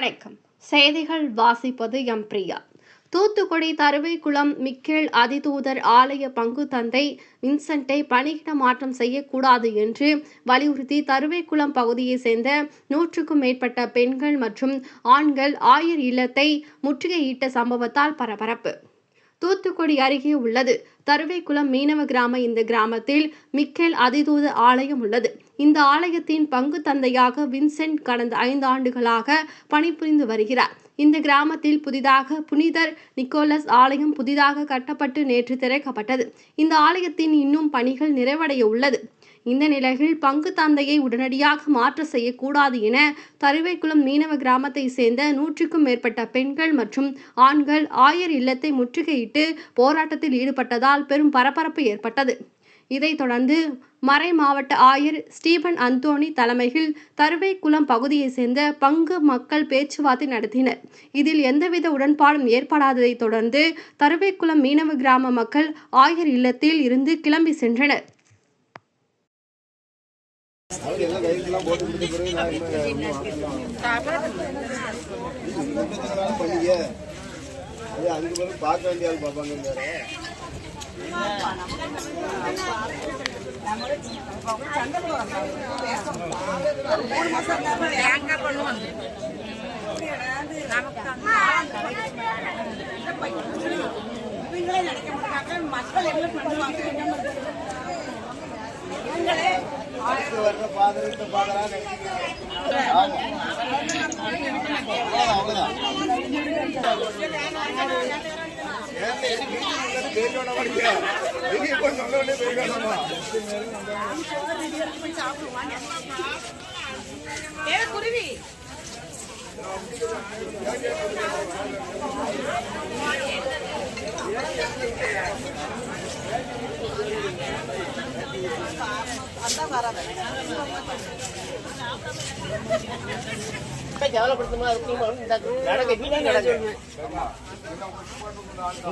வணக்கம். செய்திகள் வாசிப்பது எம் பிரியா. தூத்துக்குடி தருவைக்குளம் மிக்கேல் அதிதூதர் ஆலய பங்கு தந்தை வின்சென்ட்டை பணியிட மாற்றம் செய்யக்கூடாது என்று வலியுறுத்தி தருவைக்குளம் பகுதியைச் சேர்ந்த 100க்கும் மேற்பட்ட பெண்கள் மற்றும் ஆண்கள் ஆயர் இல்லத்தை முற்றுகையிட்ட சம்பவத்தால் பரபரப்பு. தூத்துக்குடி அருகே உள்ளது தருவைக்குளம் மீனவ கிராம. இந்த கிராமத்தில் மிக்கேல் அதிதூத ஆலயம் உள்ளது. இந்த ஆலயத்தின் பங்கு தந்தையாக வின்சென்ட் கடந்த 5 ஆண்டுகளாக பணிபுரிந்து வருகிறார். இந்த கிராமத்தில் புதிதாக புனிதர் நிக்கோலஸ் ஆலயம் புதிதாக கட்டப்பட்டு நேற்று திறக்கப்பட்டது. இந்த ஆலயத்தின் இன்னும் பணிகள் நிறைவடைய உள்ளது. இந்த நிலையில் பங்கு தந்தையை உடனடியாக மாற்ற செய்யக்கூடாது என தருவைக்குளம் மீனவ கிராமத்தை சேர்ந்த 100க்கும் மேற்பட்ட பெண்கள் மற்றும் ஆண்கள் ஆயர் இல்லத்தை முற்றுகையிட்டு போராட்டத்தில் ஈடுபட்டதால் பெரும் பரபரப்பு ஏற்பட்டது. இதைத் தொடர்ந்து மறை மாவட்ட ஆயர் ஸ்டீபன் அந்தோணி தலைமையில் தருவைக்குளம் பகுதியைச் சேர்ந்த பங்கு மக்கள் பேச்சுவார்த்தை நடத்தினர். இதில் எந்தவித உடன்பாடும் ஏற்படாததை தொடர்ந்து தருவைக்குளம் மீனவ கிராம மக்கள் ஆயர் இல்லத்தில் இருந்து கிளம்பி சென்றனர்.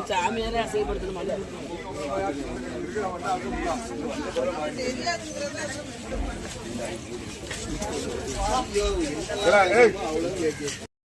சாமியார